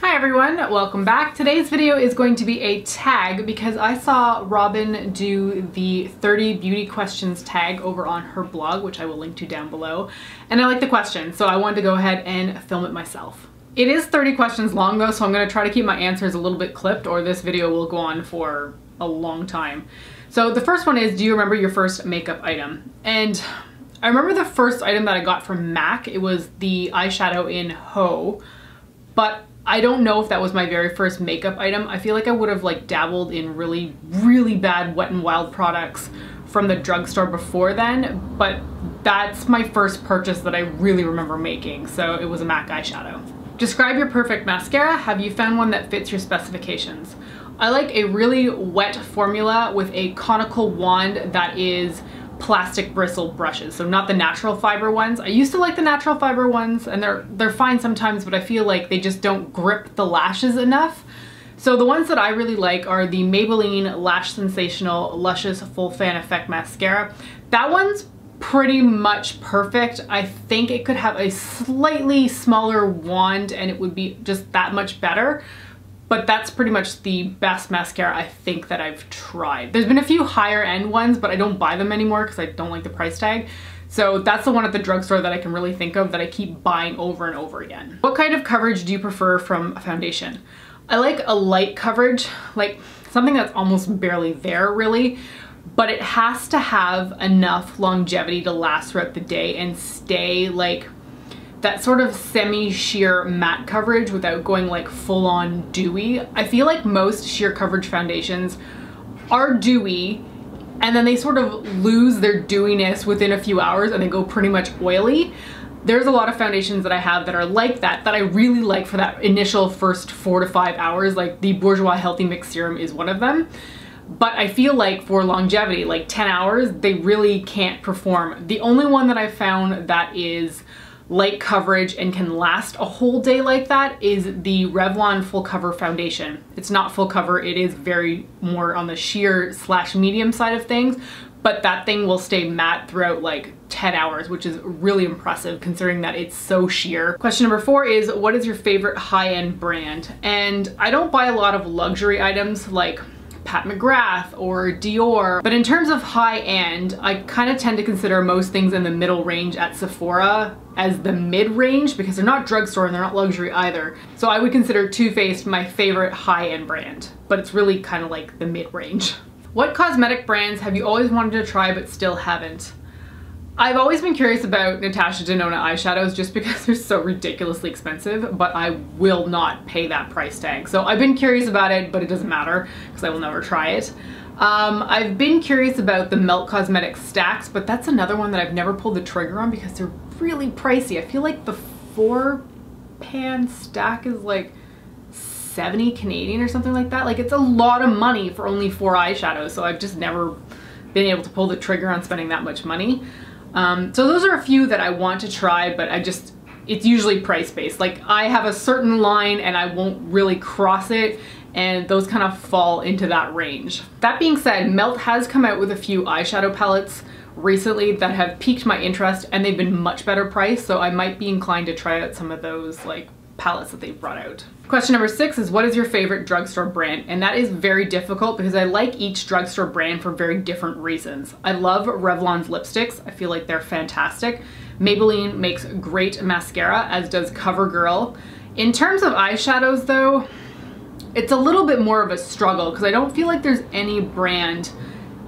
Hi everyone, welcome back. Today's video is going to be a tag because I saw Robin do the 30 beauty questions tag over on her blog, which I will link to down below. And I like the question, so I wanted to go ahead and film it myself. It is 30 questions long though, so I'm going to try to keep my answers a little bit clipped or this video will go on for a long time. So the first one is, do you remember your first makeup item? And I remember the first item that I got from MAC. It was the eyeshadow in Ho, but I don't know if that was my very first makeup item. I feel like I would have like dabbled in really bad Wet n Wild products from the drugstore before then, but that's my first purchase that I really remember making. So it was a MAC eyeshadow. Describe your perfect mascara. Have you found one that fits your specifications? I like a really wet formula with a conical wand that is plastic bristle brushes, so not the natural fiber ones. I used to like the natural fiber ones and they're fine sometimes, but I feel like they just don't grip the lashes enough. So the ones that I really like are the Maybelline Lash Sensational Luscious Full Fan Effect Mascara. That one's pretty much perfect. I think it could have a slightly smaller wand and it would be just that much better. But that's pretty much the best mascara I think that I've tried. There's been a few higher end ones, but I don't buy them anymore because I don't like the price tag. So that's the one at the drugstore that I can really think of that I keep buying over and over again. What kind of coverage do you prefer from a foundation? I like a light coverage, like something that's almost barely there really, but it has to have enough longevity to last throughout the day and stay like that sort of semi-sheer matte coverage without going like full-on dewy. I feel like most sheer coverage foundations are dewy and then they sort of lose their dewiness within a few hours and they go pretty much oily. There's a lot of foundations that I have that are like that I really like for that initial first 4 to 5 hours, like the Bourjois Healthy Mix Serum is one of them. But I feel like for longevity, like 10 hours, they really can't perform. The only one that I've found that is light coverage and can last a whole day like that is the Revlon Full Cover Foundation. It's not full cover, it is very more on the sheer / medium side of things, but that thing will stay matte throughout like 10 hours, which is really impressive considering that it's so sheer. Question number 4 is, what is your favorite high-end brand? And I don't buy a lot of luxury items like Pat McGrath or Dior, but in terms of high-end, I kind of tend to consider most things in the middle range at Sephora as the mid-range because they're not drugstore and they're not luxury either. So I would consider Too Faced my favorite high-end brand, but it's really kind of like the mid-range. What cosmetic brands have you always wanted to try but still haven't? I've always been curious about Natasha Denona eyeshadows just because they're so ridiculously expensive, but I will not pay that price tag. So I've been curious about it, but it doesn't matter because I will never try it. I've been curious about the Melt Cosmetics stacks, but that's another one that I've never pulled the trigger on because they're really pricey. I feel like the 4-pan stack is like 70 Canadian or something like that. Like it's a lot of money for only 4 eyeshadows, so I've just never been able to pull the trigger on spending that much money. So those are a few that I want to try, but it's usually price-based. Like I have a certain line and I won't really cross it, and those kind of fall into that range. That being said, Melt has come out with a few eyeshadow palettes recently that have piqued my interest and they've been much better priced, so I might be inclined to try out some of those like palettes that they've brought out. Question number 6 is, what is your favorite drugstore brand? And that is very difficult because I like each drugstore brand for very different reasons. I love Revlon's lipsticks. I feel like they're fantastic. Maybelline makes great mascara, as does CoverGirl. In terms of eyeshadows though, it's a little bit more of a struggle because I don't feel like there's any brand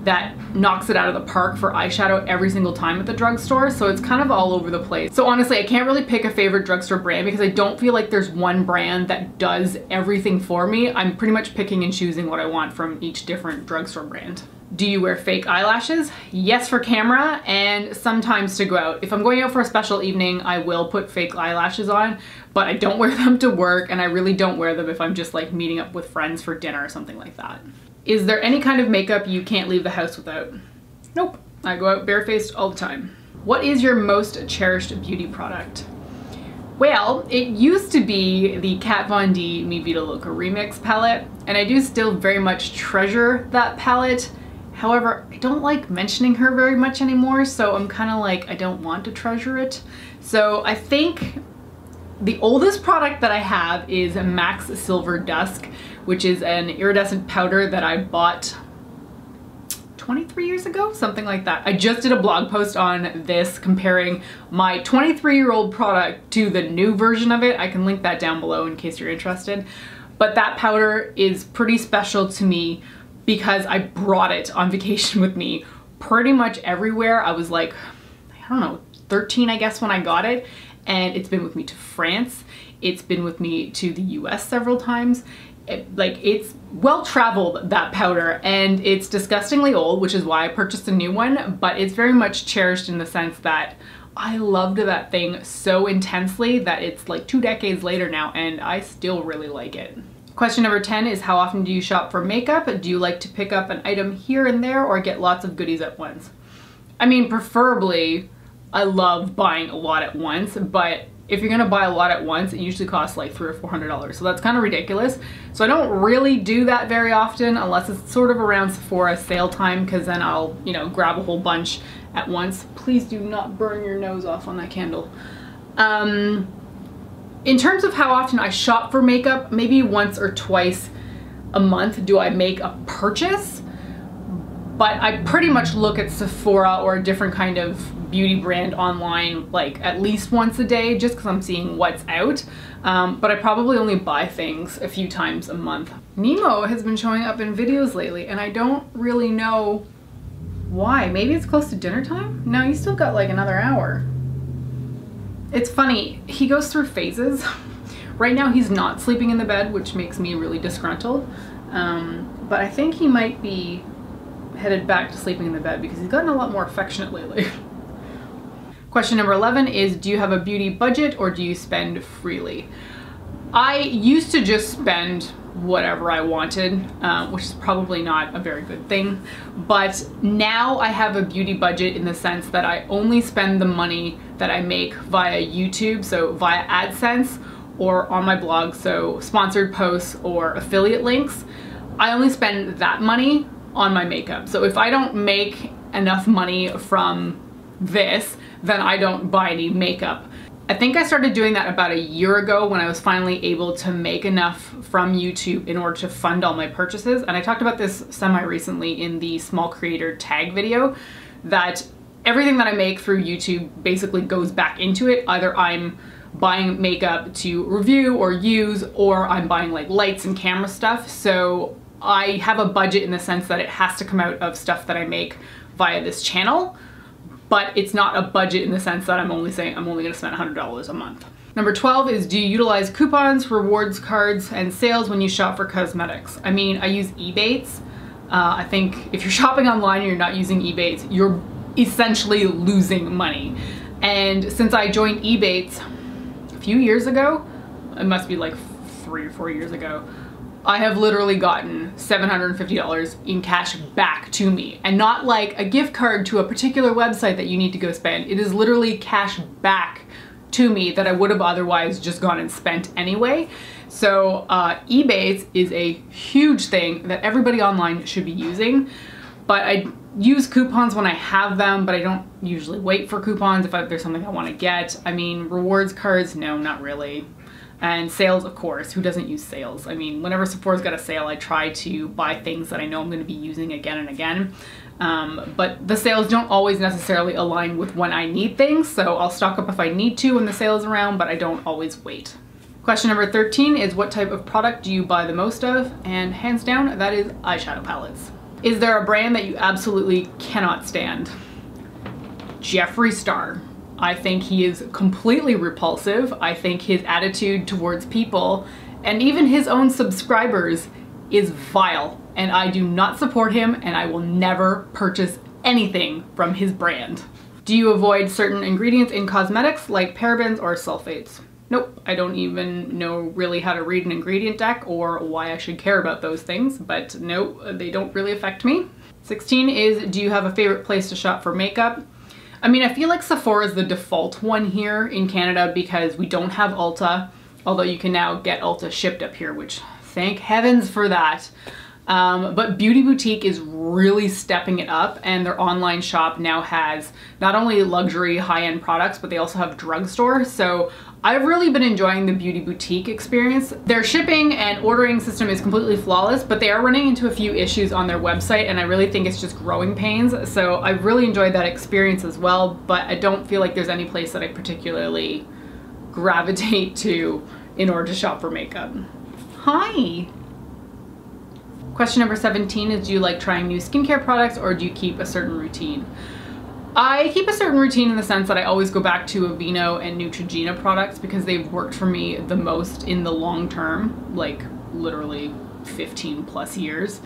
that knocks it out of the park for eyeshadow every single time at the drugstore, so it's kind of all over the place. So honestly, I can't really pick a favorite drugstore brand because I don't feel like there's one brand that does everything for me. I'm pretty much picking and choosing what I want from each different drugstore brand. Do you wear fake eyelashes? Yes, for camera and sometimes to go out. If I'm going out for a special evening, I will put fake eyelashes on, but I don't wear them to work and I really don't wear them if I'm just like meeting up with friends for dinner or something like that. Is there any kind of makeup you can't leave the house without? Nope, I go out barefaced all the time. What is your most cherished beauty product? Well, it used to be the Kat Von D Mi Vida Loca Remix palette, and I do still very much treasure that palette. However, I don't like mentioning her very much anymore, so I'm kind of like, I don't want to treasure it. So I think The oldest product that I have is Max Silver Dusk, which is an iridescent powder that I bought 23 years ago, something like that. I just did a blog post on this comparing my 23-year-old product to the new version of it. I can link that down below in case you're interested. But that powder is pretty special to me because I brought it on vacation with me pretty much everywhere. I was like, I don't know, 13 I guess when I got it, and it's been with me to France. It's been with me to the US several times. It's well traveled, that powder, and it's disgustingly old, which is why I purchased a new one, but it's very much cherished in the sense that I loved that thing so intensely that it's like 2 decades later now and I still really like it. Question number 10 is, how often do you shop for makeup? Do you like to pick up an item here and there or get lots of goodies at once? I mean, preferably I love buying a lot at once, but if you're gonna buy a lot at once, it usually costs like $300 or $400. So that's kind of ridiculous. So I don't really do that very often unless it's sort of around Sephora sale time, because then I'll, you know, grab a whole bunch at once. Please do not burn your nose off on that candle. In terms of how often I shop for makeup, maybe once or twice a month do I make a purchase. But I pretty much look at Sephora or a different kind of beauty brand online like at least once a day, just because I'm seeing what's out. But I probably only buy things a few times a month. Nemo has been showing up in videos lately and I don't really know why. Maybe it's close to dinner time? No, you still got like another hour. It's funny, he goes through phases. Right now he's not sleeping in the bed, which makes me really disgruntled. But I think he might be headed back to sleeping in the bed because he's gotten a lot more affectionate lately. Question number 11 is, do you have a beauty budget or do you spend freely? I used to just spend whatever I wanted, which is probably not a very good thing. But now I have a beauty budget in the sense that I only spend the money that I make via YouTube, so via AdSense, or on my blog, so sponsored posts or affiliate links. I only spend that money on my makeup. So if I don't make enough money from this, then I don't buy any makeup. I think I started doing that about a year ago when I was finally able to make enough from YouTube in order to fund all my purchases. And I talked about this semi-recently in the small creator tag video, that everything that I make through YouTube basically goes back into it. Either I'm buying makeup to review or use, or I'm buying like lights and camera stuff. So I have a budget in the sense that it has to come out of stuff that I make via this channel, but it's not a budget in the sense that I'm only saying I'm only gonna spend $100 a month. Number 12 is, do you utilize coupons, rewards cards, and sales when you shop for cosmetics? I mean, I use Ebates. I think if you're shopping online and you're not using Ebates, you're essentially losing money. And since I joined Ebates a few years ago, it must be like 3 or 4 years ago, I have literally gotten $750 in cash back to me, and not like a gift card to a particular website that you need to go spend. It is literally cash back to me that I would have otherwise just gone and spent anyway. So Ebates is a huge thing that everybody online should be using, but I use coupons when I have them, but I don't usually wait for coupons if there's something I want to get. I mean, rewards cards, no, not really. And sales, of course, who doesn't use sales? I mean, whenever Sephora's got a sale, I try to buy things that I know I'm going to be using again and again. But the sales don't always necessarily align with when I need things, so I'll stock up if I need to when the sale is around, but I don't always wait. Question number 13 is, what type of product do you buy the most of? And hands down, that is eyeshadow palettes. Is there a brand that you absolutely cannot stand? Jeffree Star. I think he is completely repulsive. I think his attitude towards people and even his own subscribers is vile, and I do not support him, and I will never purchase anything from his brand. Do you avoid certain ingredients in cosmetics like parabens or sulfates? Nope, I don't even know really how to read an ingredient deck or why I should care about those things, but no, they don't really affect me. 16 is, do you have a favorite place to shop for makeup? I mean, I feel like Sephora is the default one here in Canada because we don't have Ulta, although you can now get Ulta shipped up here, which thank heavens for that. But Beauty Boutique is really stepping it up, and their online shop now has not only luxury high-end products, but they also have drugstore. So I've really been enjoying the Beauty Boutique experience. Their shipping and ordering system is completely flawless, but they are running into a few issues on their website, and I really think it's just growing pains. So I've really enjoyed that experience as well, but I don't feel like there's any place that I particularly gravitate to in order to shop for makeup. Hi! Question number 17 is, do you like trying new skincare products or do you keep a certain routine? I keep a certain routine in the sense that I always go back to Aveeno and Neutrogena products because they've worked for me the most in the long term, like literally 15 plus years.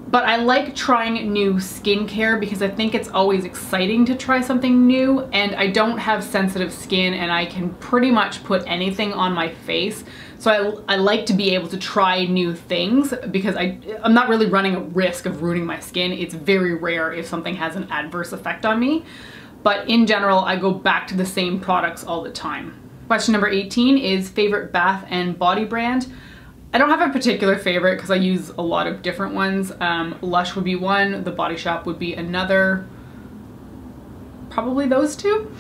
But I like trying new skincare because I think it's always exciting to try something new, and I don't have sensitive skin and I can pretty much put anything on my face. So I like to be able to try new things because I'm not really running a risk of ruining my skin. It's very rare if something has an adverse effect on me. But in general, I go back to the same products all the time. Question number 18 is favorite bath and body brand. I don't have a particular favorite because I use a lot of different ones. Lush would be one, The Body Shop would be another. Probably those two.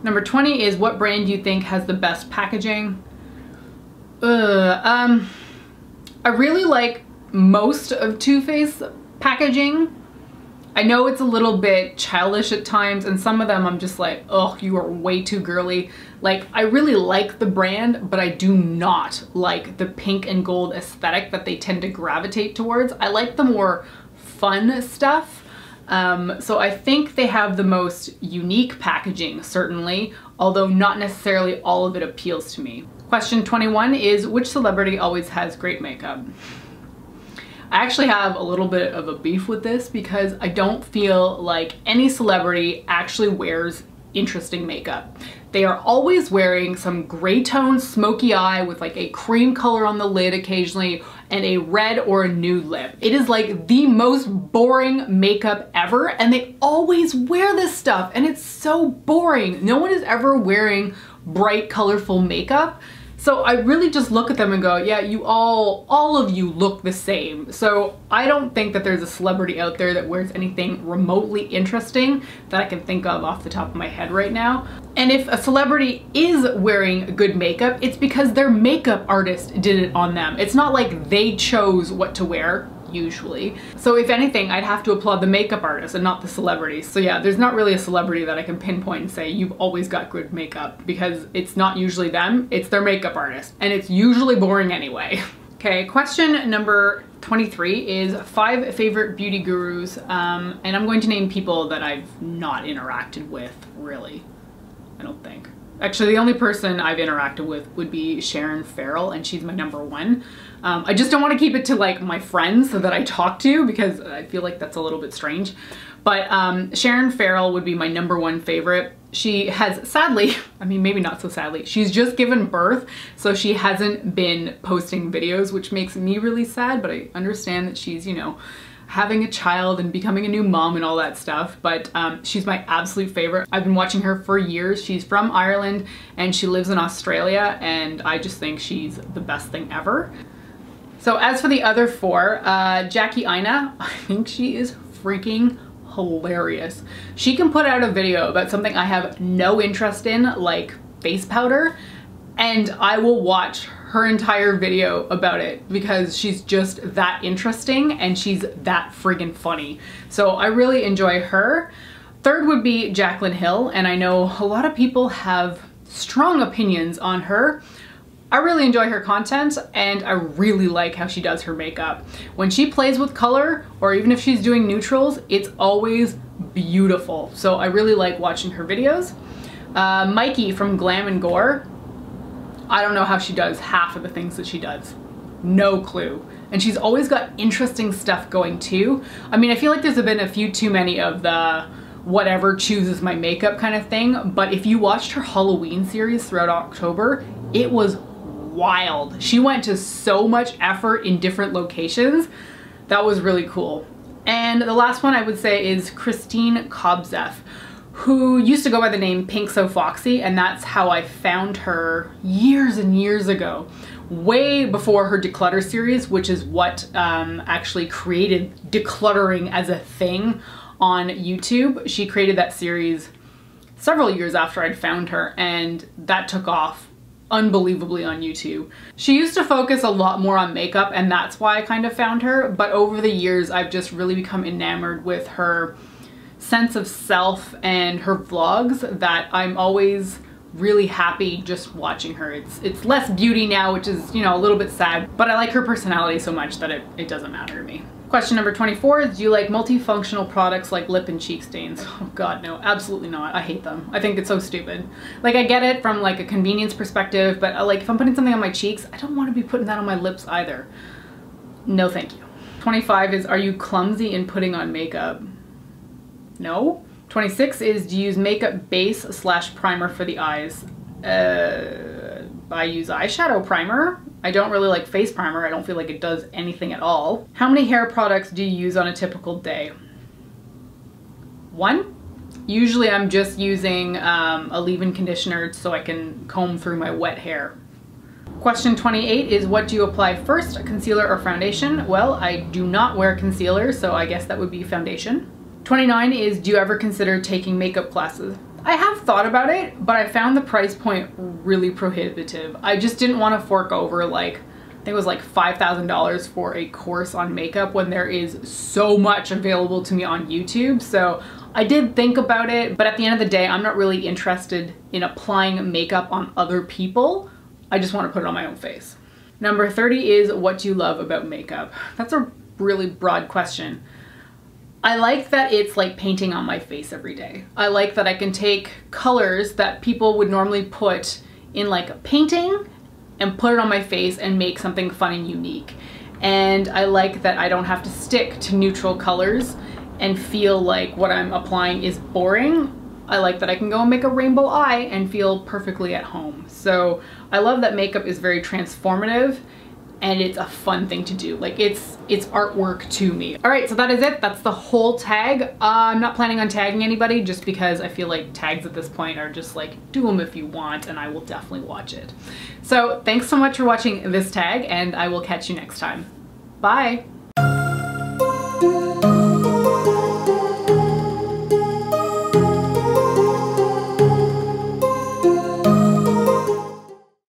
Number 20 is, what brand do you think has the best packaging? I really like most of Too Faced packaging. I know it's a little bit childish at times, and some of them I'm just like, oh, you are way too girly. Like, I really like the brand, but I do not like the pink and gold aesthetic that they tend to gravitate towards. I like the more fun stuff. So I think they have the most unique packaging, certainly, although not necessarily all of it appeals to me. Question 21 is, which celebrity always has great makeup? I actually have a little bit of a beef with this because I don't feel like any celebrity actually wears interesting makeup. They are always wearing some gray tone smoky eye with like a cream color on the lid occasionally and a red or a nude lip. It is like the most boring makeup ever, and they always wear this stuff and it's so boring. No one is ever wearing bright, colorful makeup. So I really just look at them and go, yeah, you all of you look the same. So I don't think that there's a celebrity out there that wears anything remotely interesting that I can think of off the top of my head right now. And if a celebrity is wearing good makeup, it's because their makeup artist did it on them. It's not like they chose what to wear, usually. So if anything, I'd have to applaud the makeup artist and not the celebrity. So yeah, there's not really a celebrity that I can pinpoint and say, you've always got good makeup, because it's not usually them, it's their makeup artist. And it's usually boring anyway. Okay, question number 23 is 5 favorite beauty gurus. And I'm going to name people that I've not interacted with, really. I don't think. Actually, the only person I've interacted with would be Sharon Farrell, and she's my number 1. I just don't want to keep it to like my friends that I talk to because I feel like that's a little bit strange. But Sharon Farrell would be my number 1 favorite. She has, sadly, I mean, maybe not so sadly, she's just given birth, so she hasn't been posting videos, which makes me really sad, but I understand that she's, you know, having a child and becoming a new mom and all that stuff, but she's my absolute favorite. I've been watching her for years. She's from Ireland and she lives in Australia, and I just think she's the best thing ever. So as for the other 4, Jackie Aina, I think she is freaking hilarious. She can put out a video about something I have no interest in, like face powder, and I will watch her entire video about it because she's just that interesting and she's that friggin' funny. So I really enjoy her. 3rd would be Jaclyn Hill, and I know a lot of people have strong opinions on her. I really enjoy her content, and I really like how she does her makeup. When she plays with color, or even if she's doing neutrals, it's always beautiful. So I really like watching her videos. Mikey from Glam and Gore, I don't know how she does half of the things that she does. No clue. And she's always got interesting stuff going too. I mean, I feel like there's been a few too many of the whatever chooses my makeup kind of thing, but if you watched her Halloween series throughout October, it was wild. She went to so much effort in different locations. That was really cool. And the last one I would say is Christine Kobzeff, who used to go by the name Pink So Foxy, and that's how I found her years and years ago. way before her declutter series, which is what actually created decluttering as a thing on YouTube. She created that series several years after I'd found her, and that took off unbelievably on YouTube. She used to focus a lot more on makeup, and that's why I kind of found her, but over the years I've just really become enamored with her sense of self and her vlogs that I'm always really happy just watching her. It's less beauty now, which is, you know, a little bit sad, but I like her personality so much that it doesn't matter to me. Question number 24 is, do you like multifunctional products like lip and cheek stains? Oh God, no, absolutely not. I hate them. I think it's so stupid. Like, I get it from like a convenience perspective, but like if I'm putting something on my cheeks, I don't want to be putting that on my lips either. No, thank you. 25 is, are you clumsy in putting on makeup? No. 26 is, do you use makeup base / primer for the eyes? I use eyeshadow primer. I don't really like face primer. I don't feel like it does anything at all. How many hair products do you use on a typical day? 1. Usually I'm just using a leave-in conditioner so I can comb through my wet hair. Question 28 is, what do you apply first, concealer or foundation? Well, I do not wear concealer, so I guess that would be foundation. 29 is, do you ever consider taking makeup classes? I have thought about it, but I found the price point really prohibitive. I just didn't want to fork over like, I think it was like $5,000 for a course on makeup when there is so much available to me on YouTube. So I did think about it, but at the end of the day, I'm not really interested in applying makeup on other people. I just want to put it on my own face. Number 30 is, what do you love about makeup? That's a really broad question. I like that it's like painting on my face every day. I like that I can take colors that people would normally put in like a painting and put it on my face and make something fun and unique. And I like that I don't have to stick to neutral colors and feel like what I'm applying is boring. I like that I can go and make a rainbow eye and feel perfectly at home. So I love that makeup is very transformative and it's a fun thing to do. Like, it's artwork to me. All right, so that is it. That's the whole tag. I'm not planning on tagging anybody just because I feel like tags at this point are just like, do them if you want, and I will definitely watch it. So thanks so much for watching this tag, and I will catch you next time. Bye.